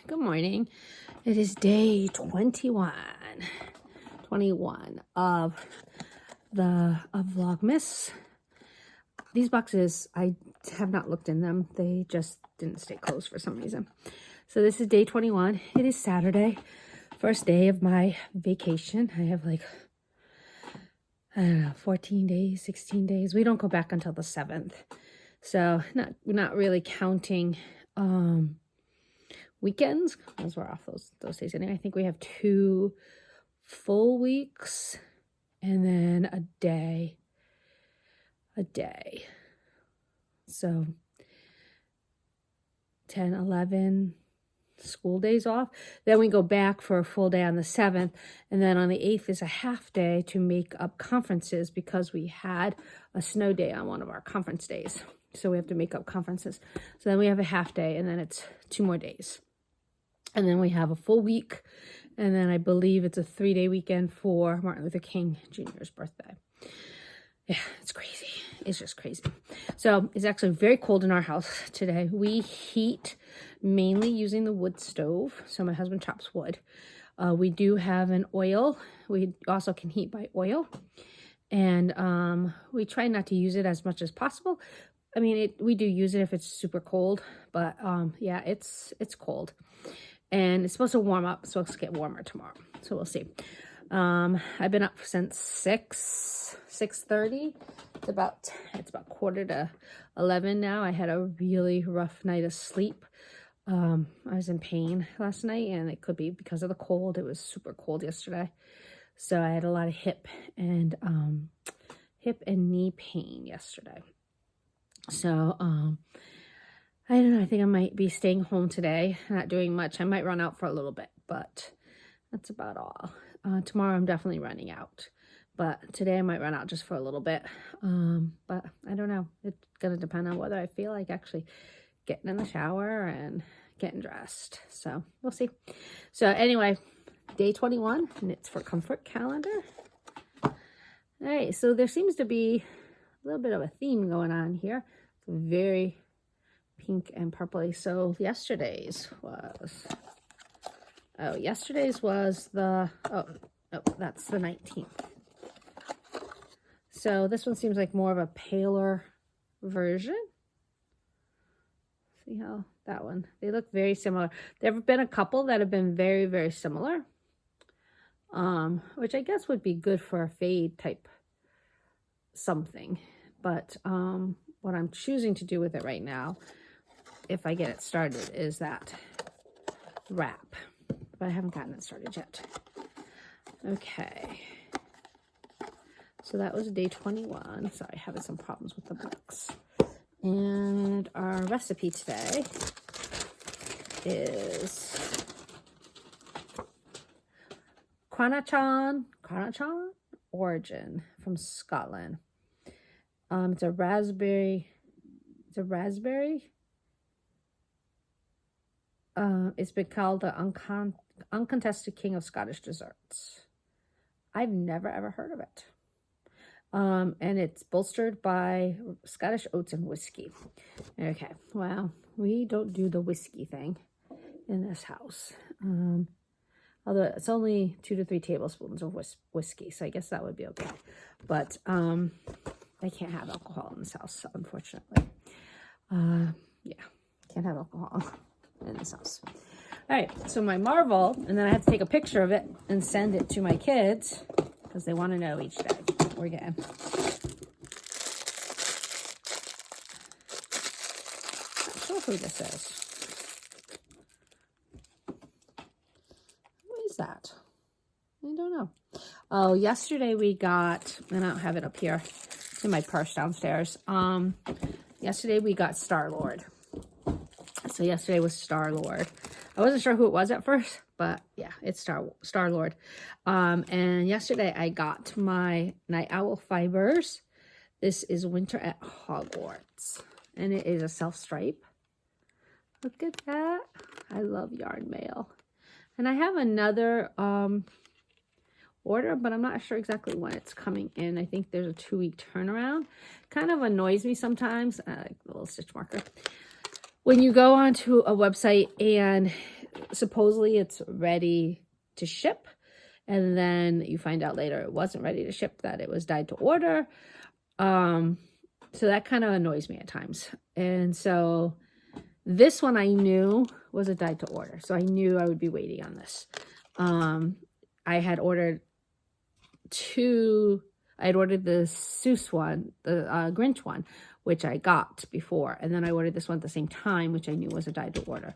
Good morning. It is day 21 of Vlogmas. These boxes, I have not looked in them. They just didn't stay closed for some reason. So this is day 21. It is Saturday, first day of my vacation. I have like, I don't know, 14 days, 16 days. We don't go back until the 7th. So not really counting weekends, because we're off those days anyway. I think we have 2 full weeks and then a day. So 10, 11 school days off. Then we go back for a full day on the 7th, and then on the 8th is a half day to make up conferences because we had a snow day on one of our conference days. So we have to make up conferences. So then we have a half day, and then it's 2 more days. And then we have a full week, and then I believe it's a 3-day weekend for Martin Luther King Jr.'s birthday. Yeah, it's crazy. It's just crazy. So it's actually very cold in our house today. We heat mainly using the wood stove. So my husband chops wood. We do have an oil. We also can heat by oil. And we try not to use it as much as possible. I mean, we do use it if it's super cold. But yeah, it's cold. And it's supposed to warm up. It's supposed to get warmer tomorrow. So we'll see. I've been up since 6:30. It's about 11:15 now. I had a really rough night of sleep. I was in pain last night, and it could be because of the cold. It was super cold yesterday. So I had a lot of hip and knee pain yesterday. So, I don't know. I think I might be staying home today, not doing much. I might run out for a little bit, but that's about all. Tomorrow I'm definitely running out, but today I might run out just for a little bit. But I don't know. It's going to depend on whether I feel like actually getting in the shower and getting dressed. So we'll see. So anyway, day 21, Knits for Comfort calendar. All right. So there seems to be a little bit of a theme going on here. It's very pink and purpley. So yesterday's was the, that's the 19th. So this one seems like more of a paler version. See how that one, they look very similar. There have been a couple that have been very, very similar, which I guess would be good for a fade type something. But what I'm choosing to do with it right now, if I get it started, is that wrap. But I haven't gotten it started yet. Okay. So that was day 21. Sorry, having some problems with the books. And our recipe today is Cranachan Origin from Scotland. It's a raspberry. It's been called the uncontested king of Scottish desserts. I've never ever heard of it. And it's bolstered by Scottish oats and whiskey. Okay, well, we don't do the whiskey thing in this house. Although it's only 2 to 3 tablespoons of whiskey, so I guess that would be okay. But I can't have alcohol in this house, unfortunately. Yeah, can't have alcohol in this house. All right, so my marvel, and then I have to take a picture of it and send it to my kids because they want to know each day what we're getting. Not sure who this is. What is that? I don't know. Oh, yesterday we got, and I don't have it up here. It's in my purse downstairs. Yesterday we got Star-Lord. So yesterday was Star-Lord. I wasn't sure who it was at first, but yeah, it's Star-Lord. And yesterday I got my Night Owl Fibers. This is Winter at Hogwarts. And it is a self-stripe. Look at that. I love yarn mail. And I have another order, but I'm not sure exactly when it's coming in. I think there's a 2-week turnaround. Kind of annoys me sometimes. I like the little stitch marker. When you go onto a website and supposedly it's ready to ship. And then you find out later it wasn't ready to ship, that it was dyed to order. So that kind of annoys me at times. And so this one I knew was a dyed to order. So I knew I would be waiting on this. I had ordered the Seuss one, the Grinch one, which I got before. And then I ordered this one at the same time, which I knew was a dyed to order.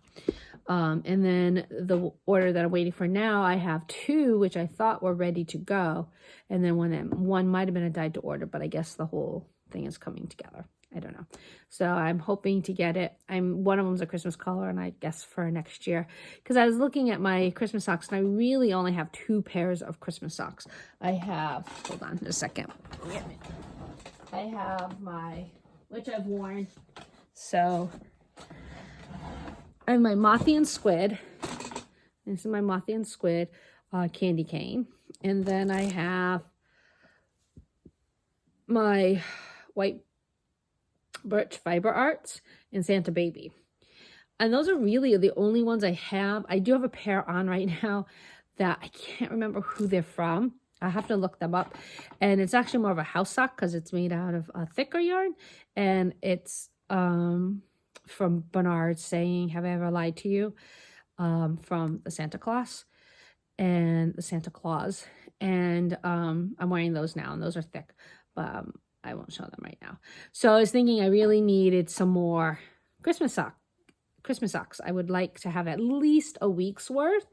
And then the order that I'm waiting for now, I have 2, which I thought were ready to go. And then one might have been a dyed to order, but I guess the whole thing is coming together. I don't know. So I'm hoping to get it. One of them's a Christmas color, and I guess for next year. Because I was looking at my Christmas socks, and I really only have 2 pairs of Christmas socks. I have, hold on a second. I have which I've worn. So I have my Mothy and Squid. This is my Mothy and Squid candy cane. And then I have my white birch fiber arts and Santa Baby. And those are really the only ones I have. I do have a pair on right now that I can't remember who they're from. I have to look them up. And it's actually more of a house sock because it's made out of a thicker yarn. And it's from Bernard saying, "Have I ever lied to you?" From the Santa Claus and the Santa Claus. And I'm wearing those now, and those are thick. But I won't show them right now. So I was thinking I really needed some more Christmas socks. I would like to have at least a week's worth.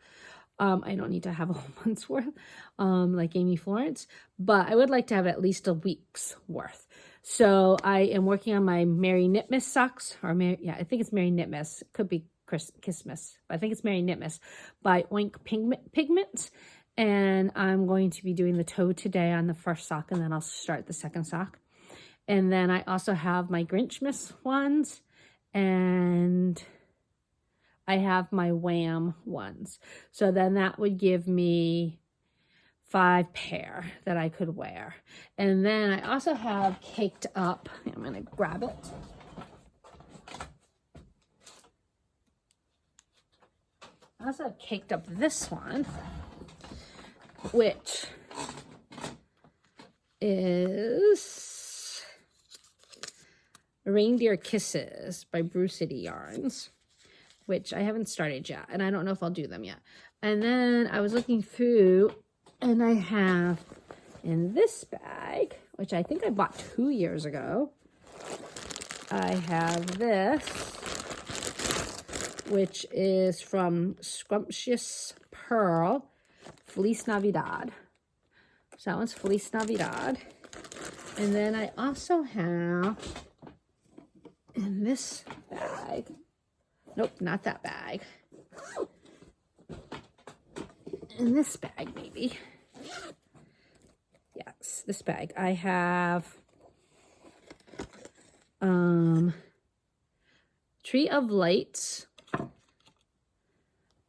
I don't need to have a whole month's worth, like Amy Florence, but I would like to have at least a week's worth. So I am working on my Merry Knitmas socks, I think it's Merry Knitmas. It could be Christmas, but I think it's Merry Knitmas by Oink Pigments. And I'm going to be doing the toe today on the first sock, and then I'll start the second sock. And then I also have my Grinchmas ones, and I have my Wham ones. So then that would give me 5 pair that I could wear. And then I also have caked up, I'm going to grab it. I also have caked up this one, which is Reindeer Kisses by Brew City Yarns, which I haven't started yet, and I don't know if I'll do them yet. And then I was looking through, and I have in this bag, which I think I bought 2 years ago, I have this, which is from Scrumptious Pearl, Feliz Navidad. So that one's Feliz Navidad. And then I also have in this bag, nope, not that bag. In this bag, maybe. Yes, this bag. I have Tree of Lights.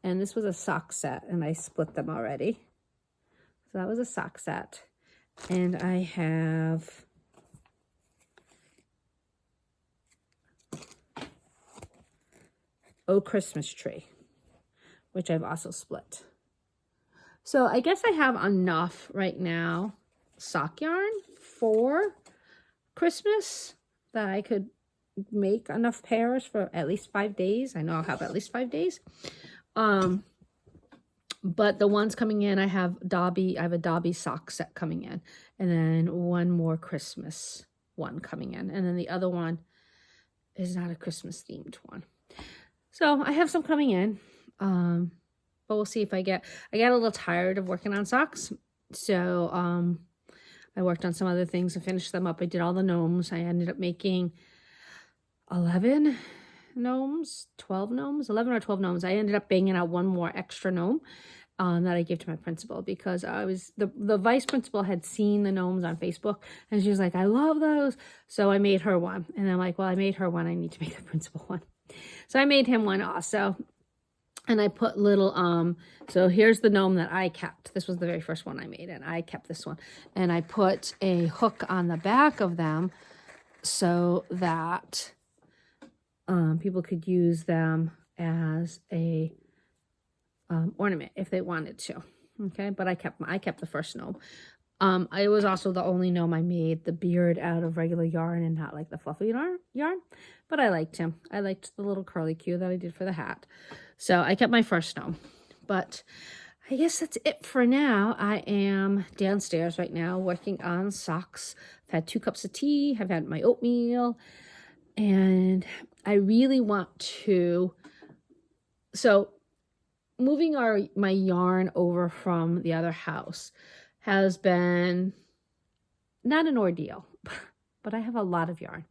And this was a sock set, and I split them already. So that was a sock set. And I have Oh Christmas Tree, which I've also split. So I guess I have enough right now sock yarn for Christmas that I could make enough pairs for at least 5 days. I know I'll have at least 5 days. But the ones coming in, I have a Dobby sock set coming in, and then one more Christmas one coming in, and then the other one is not a Christmas themed one. So I have some coming in, but we'll see if I got a little tired of working on socks. So, I worked on some other things and finished them up. I did all the gnomes. I ended up making 11 gnomes, 12 gnomes, 11 or 12 gnomes. I ended up banging out one more extra gnome that I gave to my principal, because the vice principal had seen the gnomes on Facebook, and she was like, "I love those." So I made her one, and I'm like, well, I made her one, I need to make the principal one. So I made him one also. And I put little, so here's the gnome that I kept. This was the very first one I made, and I kept this one. And I put a hook on the back of them so that people could use them as a ornament if they wanted to. Okay, but I kept the first gnome. I was also the only gnome I made the beard out of regular yarn and not like the fluffy yarn, but I liked him. I liked the little curly cue that I did for the hat. So I kept my first gnome, but I guess that's it for now. I am downstairs right now working on socks. I've had 2 cups of tea. I've had my oatmeal, and I really want to, so moving my yarn over from the other house has been not an ordeal, but I have a lot of yarn.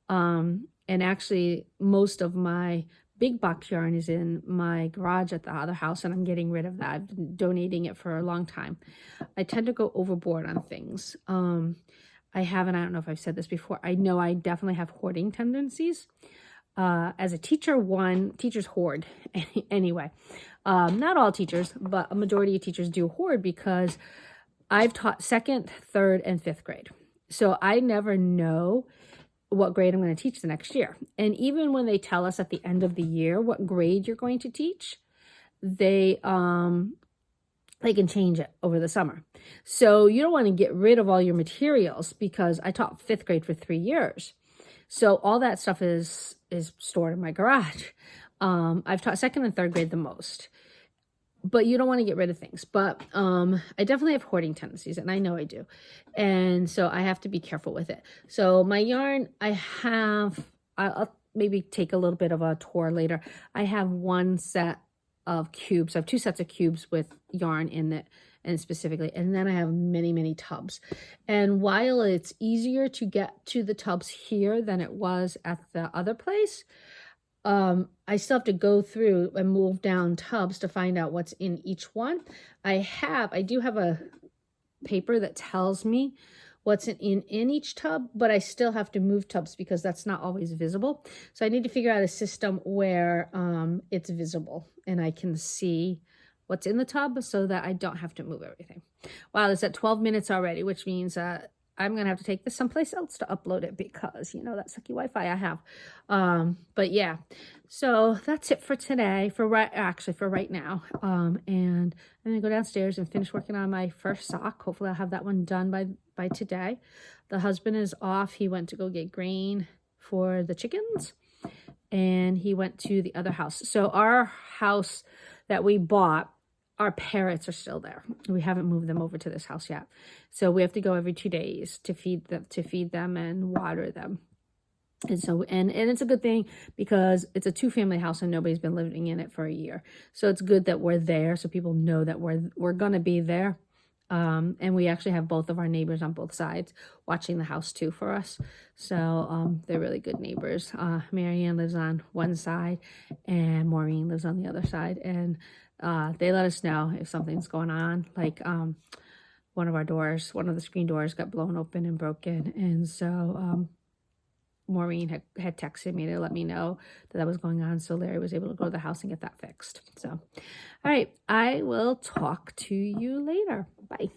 And actually most of my big box yarn is in my garage at the other house, and I'm getting rid of that. I've been donating it for a long time. I tend to go overboard on things. I don't know if I've said this before. I know I definitely have hoarding tendencies. As a teacher, teachers hoard anyway. Not all teachers, but a majority of teachers do hoard because I've taught 2nd, 3rd, and 5th grade. So I never know what grade I'm going to teach the next year. And even when they tell us at the end of the year what grade you're going to teach, they can change it over the summer. So you don't want to get rid of all your materials, because I taught 5th grade for 3 years. So all that stuff is stored in my garage. I've taught 2nd and 3rd grade the most. But you don't want to get rid of things. But I definitely have hoarding tendencies, and I know I do. And so I have to be careful with it. So my yarn, I'll maybe take a little bit of a tour later. I have 1 set of cubes. I have 2 sets of cubes with yarn in it, and specifically. And then I have many, many tubs. And while it's easier to get to the tubs here than it was at the other place, I still have to go through and move down tubs to find out what's in each one. I do have a paper that tells me what's in each tub, but I still have to move tubs because that's not always visible. So I need to figure out a system where it's visible and I can see what's in the tub so that I don't have to move everything. Wow, it's at 12 minutes already, which means I'm going to have to take this someplace else to upload it because, that sucky Wi-Fi I have. But yeah, so that's it for today, for right now. And I'm going to go downstairs and finish working on my first sock. Hopefully I'll have that one done by today. The husband is off. He went to go get grain for the chickens, and he went to the other house. So our house that we bought, our parrots are still there. We haven't moved them over to this house yet. So we have to go every 2 days to feed them and water them. And so, and it's a good thing because it's a 2-family house and nobody's been living in it for a year. So it's good that we're there so people know that we're going to be there. And we actually have both of our neighbors on both sides watching the house too for us. So they're really good neighbors. Marianne lives on one side and Maureen lives on the other side. And they let us know if something's going on, like one of the screen doors got blown open and broken. And so Maureen had texted me to let me know that was going on. So Larry was able to go to the house and get that fixed. So, all right, I will talk to you later. Bye.